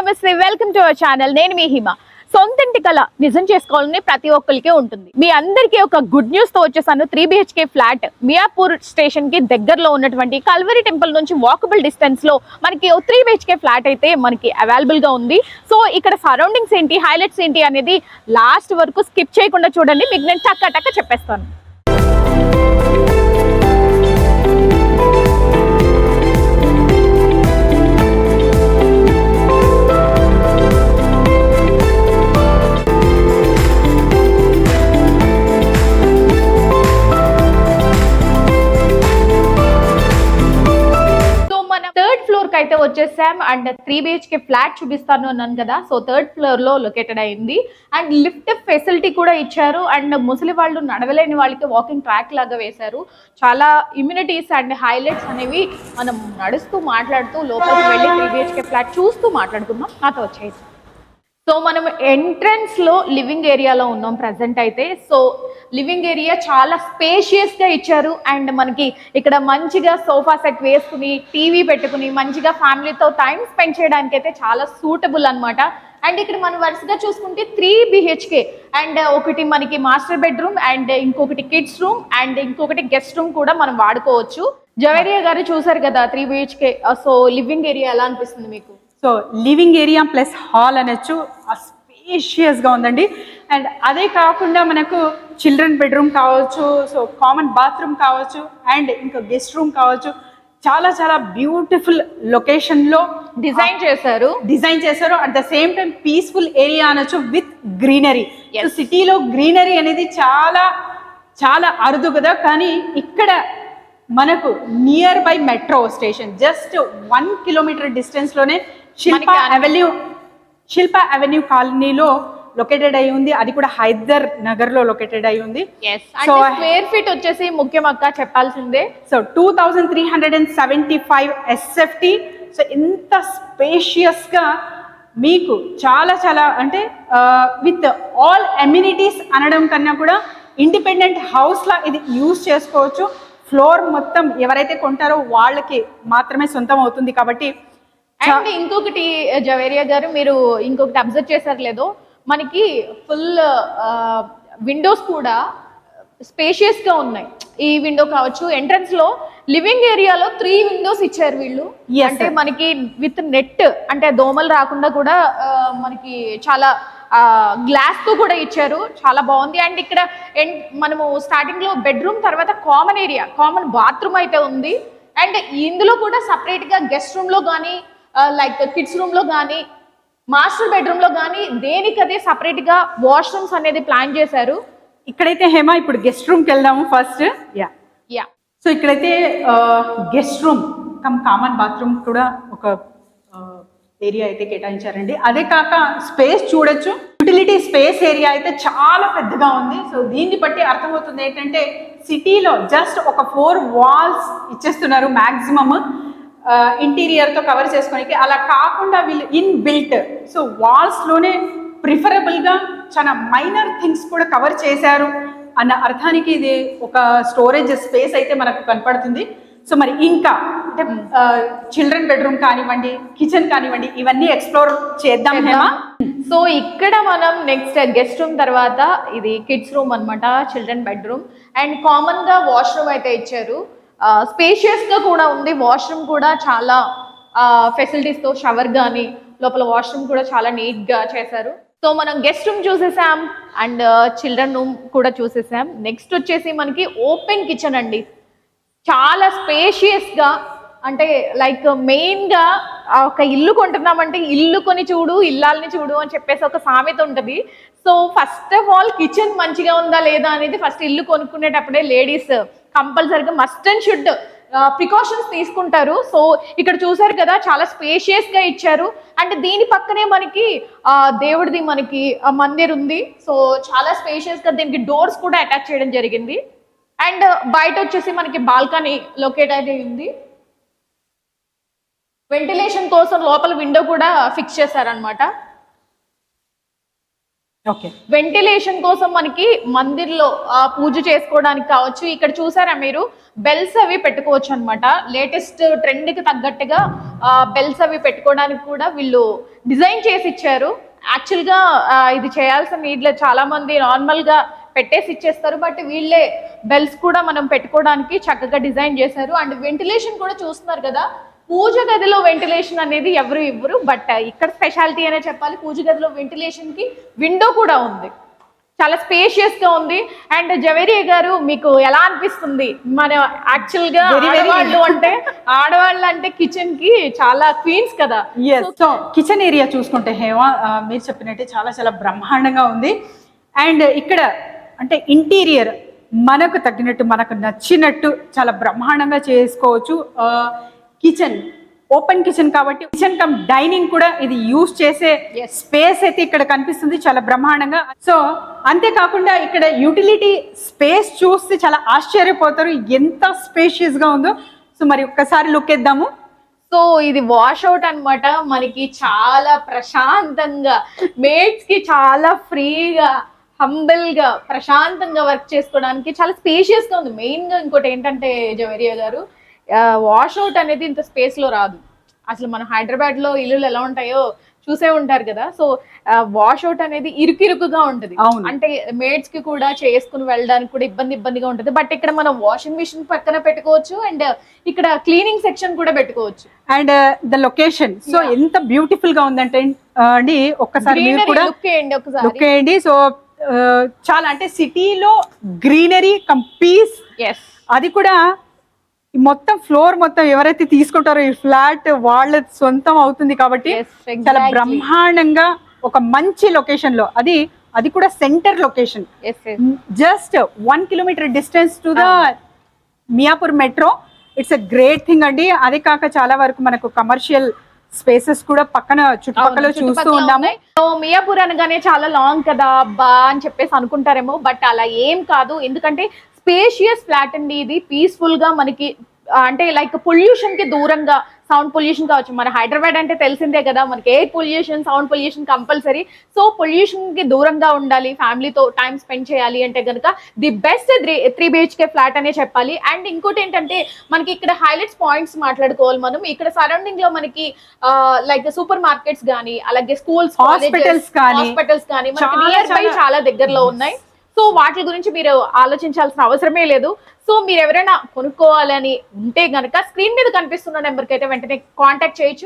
నమస్తే, welcome to our channel. నేను మీ హిమ. సొంతింటి కళ నిజం చేసుకోవాలని ప్రతి ఒక్కరికి ఉంటుంది. మీ అందరికీ ఒక గుడ్ న్యూస్ తో వచ్చేసాను. 3 BHK ఫ్లాట్ మియాపూర్ స్టేషన్ కి దగ్గరలో ఉన్నటువంటి కల్వరి టెంపుల్ నుంచి వాకబుల్ డిస్టెన్స్ లో మనకి 3 BHK ఫ్లాట్ అయితే మనకి అవైలబుల్ గా ఉంది. సో ఇక్కడ సరౌండింగ్స్ ఏంటి, హైలైట్స్ ఏంటి అనేది లాస్ట్ వరకు స్కిప్ చేయకుండా చూడండి. మీకు నేను టక్క చెప్పేస్తాను. అయితే వచ్చేసాం అండ్ 3 BHK ఫ్లాట్ చూపిస్తాను అన్నాను కదా. సో 3rd ఫ్లోర్ లో లొకేటెడ్ అయింది అండ్ లిఫ్ట్ ఫెసిలిటీ కూడా ఇచ్చారు అండ్ ముసలి వాళ్ళు నడవలేని వాళ్ళకి వాకింగ్ ట్రాక్ లాగా వేశారు. చాలా ఇమ్యూనిటీస్ అండ్ హైలైట్స్ అనేవి మనం నడుస్తూ మాట్లాడుతూ లోపలికి వెళ్ళి 3 BHK ఫ్లాట్ చూస్తూ మాట్లాడుకుందాం. నాతో వచ్చేసి సో మనం ఎంట్రన్స్ లో లివింగ్ ఏరియాలో ఉన్నాం ప్రజెంట్ అయితే. సో లివింగ్ ఏరియా చాలా స్పేషియస్ గా ఇచ్చారు అండ్ మనకి ఇక్కడ మంచిగా సోఫా సెట్ వేసుకుని టీవీ పెట్టుకుని మంచిగా ఫ్యామిలీతో టైం స్పెండ్ చేయడానికి అయితే చాలా సూటబుల్ అనమాట. అండ్ ఇక్కడ మనం వరుసగా చూసుకుంటే 3 BHK అండ్ ఒకటి మనకి మాస్టర్ బెడ్రూమ్ అండ్ ఇంకొకటి కిడ్స్ రూమ్ అండ్ ఇంకొకటి గెస్ట్ రూమ్ కూడా మనం వాడుకోవచ్చు. జవేరియా గారు చూసారు కదా 3 BHK. సో లివింగ్ ఏరియా ఎలా అనిపిస్తుంది మీకు? So living area plus hall అనొచ్చు, స్పేషియస్గా ఉందండి. అండ్ అదే కాకుండా మనకు చిల్డ్రన్ బెడ్రూమ్ కావచ్చు, సో కామన్ బాత్రూమ్ కావచ్చు అండ్ ఇంకా గెస్ట్ రూమ్ కావచ్చు. చాలా చాలా బ్యూటిఫుల్ లొకేషన్లో డిజైన్ చేశారు. At the same time peaceful area అనొచ్చు విత్ గ్రీనరీ. సిటీలో గ్రీనరీ అనేది చాలా చాలా అరుదు కదా, కానీ ఇక్కడ మనకు nearby metro station just 1 kilometre distance లోనే శిల్పా అవెన్యూ కాలనీలో లొకేటెడ్ అయి ఉంది. అది కూడా హైదర్ నగర్ లో లొకేటెడ్ అయి ఉంది. సో స్క్వేర్ ఫీట్ వచ్చేసి ముఖ్యం అక్క చెప్పాల్సిందే. So 2375 SFT. సో ఇంత స్పేషియస్ గా మీకు చాలా చాలా అంటే విత్ ఆల్ ఎమ్యూనిటీస్ అనడం కన్నా కూడా ఇండిపెండెంట్ హౌస్ లా ఇది యూజ్ చేసుకోవచ్చు. ఫ్లోర్ మొత్తం ఎవరైతే కొంటారో వాళ్ళకి మాత్రమే సొంతం అవుతుంది కాబట్టి. అండ్ ఇంకొకటి జవేరియా గారు, మీరు ఇంకొకటి అబ్జర్వ్ చేశారు లేదో, మనకి ఫుల్ విండోస్ కూడా స్పేషియస్ గా ఉన్నాయి. ఈ విండో కావచ్చు, ఎంట్రన్స్ లో లివింగ్ ఏరియాలో 3 విండోస్ ఇచ్చారు వీళ్ళు. అంటే మనకి విత్ నెట్, అంటే దోమలు రాకుండా కూడా మనకి చాలా గ్లాస్ తో కూడా ఇచ్చారు. చాలా బాగుంది. అండ్ ఇక్కడ మనము స్టార్టింగ్ లో బెడ్రూమ్ తర్వాత కామన్ ఏరియా, కామన్ బాత్రూమ్ అయితే ఉంది. అండ్ ఇందులో కూడా సపరేట్ గా గెస్ట్ రూమ్ లో కానీ లైక్ కిడ్స్ రూమ్ లో కానీ మాస్టర్ బెడ్రూమ్ లో కానీ దేనికదే సపరేట్ గా వాష్రూమ్స్ అనేది ప్లాన్ చేశారు. ఇక్కడైతే హేమ ఇప్పుడు గెస్ట్ రూమ్కి వెళ్దాము ఫస్ట్. యా సో ఇక్కడైతే guest room come common bathroom కూడా ఒక ఏరియా అయితే కేటాయించారండి. అదే కాక స్పేస్ చూడొచ్చు, యూటిలిటీ స్పేస్ ఏరియా అయితే చాలా పెద్దగా ఉంది. సో దీన్ని బట్టి అర్థమవుతుంది ఏంటంటే సిటీలో జస్ట్ ఒక 4 వాల్స్ ఇచ్చేస్తున్నారు మ్యాక్సిమమ్ ఇంటీరియర్ తో కవర్ చేసుకోనికి. అలా కాకుండా వీళ్ళు ఇన్ బిల్ట్, సో వాల్స్ లోనే ప్రిఫరబుల్ గా చాలా మైనర్ థింగ్స్ కూడా కవర్ చేశారు అన్న అర్థానికి ఇది ఒక స్టోరేజ్ స్పేస్ అయితే మనకు కనపడుతుంది. సో మరి ఇంకా అంటే చిల్డ్రన్ బెడ్రూమ్ కానివ్వండి, కిచెన్ కానివ్వండి, ఇవన్నీ ఎక్స్ప్లోర్ చేద్దాం హేమా. సో ఇక్కడ మనం నెక్స్ట్ గెస్ట్ రూమ్ తర్వాత ఇది కిడ్స్ రూమ్ అనమాట, చిల్డ్రన్ బెడ్రూమ్. అండ్ కామన్ గా వాష్రూమ్ అయితే ఇచ్చారు. స్పేషియస్ గా కూడా ఉంది. వాష్రూమ్ కూడా చాలా ఫెసిలిటీస్ తో, షవర్ కానీ లోపల వాష్రూమ్ కూడా చాలా నీట్ గా చేశారు. సో మనం గెస్ట్ రూమ్ చూసేసాం అండ్ చిల్డ్రన్ రూమ్ కూడా చూసేసాం. నెక్స్ట్ వచ్చేసి మనకి ఓపెన్ కిచెన్ అండి. చాలా స్పేషియస్ గా, అంటే లైక్ మెయిన్ గా ఒక ఇల్లు కొంటున్నామంటే ఇల్లు కొని చూడు, ఇల్లాలని చూడు అని చెప్పేసి ఒక సామెత ఉంటుంది. So first of all kitchen మంచిగా ఉందా లేదా అనేది ఫస్ట్ ఇల్లు కొనుక్కునేటప్పుడే లేడీస్ కంపల్సరీగా మస్ట్ అండ్ షుడ్ ప్రికాషన్స్ తీసుకుంటారు. సో ఇక్కడ చూసారు కదా చాలా స్పేషియస్ గా ఇచ్చారు. అండ్ దీని పక్కనే మనకి దేవుడిది మనకి మందిర్ ఉంది. సో చాలా స్పేషియస్ గా దీనికి డోర్స్ కూడా అటాచ్ చేయడం జరిగింది. అండ్ బయట వచ్చేసి మనకి బాల్కనీ లొకేట్ అయితే ఉంది. వెంటిలేషన్ కోసం లోపల విండో కూడా ఫిక్స్ చేశారనమాట. ఓకే. వెంటిలేషన్ కోసం మనకి మందిర్లో పూజ చేసుకోవడానికి కావచ్చు. ఇక్కడ చూసారా మీరు బెల్స్ అవి పెట్టుకోవచ్చు అనమాట. లేటెస్ట్ ట్రెండ్ కి తగ్గట్టుగా బెల్స్ అవి పెట్టుకోవడానికి కూడా వీళ్ళు డిజైన్ చేసి ఇచ్చారు. యాక్చువల్ గా ఇది చేయాల్సిన నీడ్లో చాలా మంది నార్మల్ గా పెట్టేసి ఇచ్చేస్తారు, బట్ వీళ్ళే బెల్స్ కూడా మనం పెట్టుకోవడానికి చక్కగా డిజైన్ చేశారు. అండ్ వెంటిలేషన్ కూడా చూస్తున్నారు కదా, పూజ గదిలో వెంటిలేషన్ అనేది ఎవరు ఇవ్వరు, బట్ ఇక్కడ స్పెషాలిటీ అనే చెప్పాలి. పూజ గదిలో వెంటిలేషన్ కి విండో కూడా ఉంది, చాలా స్పేషియస్ గా ఉంది. అండ్ జవేరియా గారు మీకు ఎలా అనిపిస్తుంది? మన యాక్చువల్ గా ఆడవాళ్ళు అంటే కిచెన్ కి చాలా క్వీన్స్ కదా. సో కిచెన్ ఏరియా చూసుకుంటే హేమ మీరు చెప్పినట్టే చాలా చాలా బ్రహ్మాండంగా ఉంది. అండ్ ఇక్కడ అంటే ఇంటీరియర్ మనకు తగ్గినట్టు మనకు నచ్చినట్టు చాలా బ్రహ్మాండంగా చేసుకోవచ్చు. కిచెన్ ఓపెన్ కిచెన్ కాబట్టి కిచెన్ కమ్ డైనింగ్ కూడా ఇది యూజ్ చేసే స్పేస్ అయితే ఇక్కడ కనిపిస్తుంది చాలా బ్రహ్మాండంగా. సో అంతేకాకుండా ఇక్కడ యూటిలిటీ స్పేస్ చూస్తే చాలా ఆశ్చర్యపోతారు ఎంత స్పేషియస్ గా ఉందో. సో మరి ఒక్కసారి లుక్ ఇద్దాము. సో ఇది వాష్ అవుట్ అన్నమాట. మనకి చాలా ప్రశాంతంగా మేడ్స్ కి చాలా ఫ్రీగా హంబుల్ గా ప్రశాంతంగా వర్క్ చేసుకోవడానికి చాలా స్పేషియస్ గా ఉంది. మెయిన్ గా ఇంకోటి ఏంటంటే జవేరియా గారు, వాష్ అవుట్ అనేది ఇంత స్పేస్ లో రాదు. అసలు మనం హైదరాబాద్ లో ఇల్లులు ఎలా ఉంటాయో చూసే ఉంటారు కదా. సో వాష్ అవుట్ అనేది ఇరుకిరుకుగా ఉంటది, అంటే మేడ్స్ కి కూడా చేసుకుని వెళ్ళడానికి కూడా ఇబ్బందిగా ఉంటది. బట్ ఇక్కడ మనం వాషింగ్ మిషన్ పక్కన పెట్టుకోవచ్చు అండ్ ఇక్కడ క్లీనింగ్ సెక్షన్ కూడా పెట్టుకోవచ్చు. అండ్ ద లొకేషన్ సో ఎంత బ్యూటిఫుల్ గా ఉందంటే అండి, ఒక్కసారి మీరు కూడా లుక్ చేయండి. సో చాలా అంటే సిటీలో గ్రీనరీ కమ్ పీస్, అది కూడా మొత్తం ఫ్లోర్ మొత్తం ఎవరైతే తీసుకుంటారో ఈ ఫ్లాట్ వాళ్ళ సొంతం అవుతుంది కాబట్టి చాలా బ్రహ్మాండంగా ఒక మంచి లొకేషన్ లో, అది కూడా centre location, just 1 kilometre distance to the Miyapur metro. It's a great thing అండి. అదే కాక చాలా వరకు మనకు కమర్షియల్ స్పేసెస్ కూడా పక్కన చుట్టుపక్కల చూస్తూ ఉన్నాము. మియాపూర్ అనగానే చాలా లాంగ్ కదా అబ్బా అని చెప్పేసి అనుకుంటారేమో, బట్ అలా ఏం కాదు. ఎందుకంటే స్పేషియస్ ఫ్లాట్ అండి ఇది. పీస్ఫుల్ గా మనకి అంటే లైక్ పొల్యూషన్ కి దూరంగా, సౌండ్ పొల్యూషన్ కావచ్చు, మన హైదరాబాద్ అంటే తెలిసిందే కదా, మనకి air pollution sound pollution compulsory. So pollution కి దూరంగా ఉండాలి, ఫ్యామిలీతో టైం స్పెండ్ చేయాలి అంటే కనుక ది బెస్ట్ 3 BHK ఫ్లాట్ అనే చెప్పాలి. అండ్ ఇంకోటి ఏంటంటే మనకి ఇక్కడ హైలైట్స్ పాయింట్స్ మాట్లాడుకోవాలి మనం. ఇక్కడ సరౌండింగ్ లో మనకి లైక్ సూపర్ మార్కెట్స్ గానీ, అలాగే స్కూల్స్, హాస్పిటల్స్ కానీ మనకి నియర్ బై చాలా దగ్గరలో ఉన్నాయి. సో వాటి గురించి మీరు ఆలోచించాల్సిన అవసరమే లేదు. సో మీరు ఎవరైనా కొనుక్కోవాలని ఉంటే గనక స్క్రీన్ మీద కనిపిస్తున్న నెంబర్కి అయితే వెంటనే కాంటాక్ట్ చేయొచ్చు.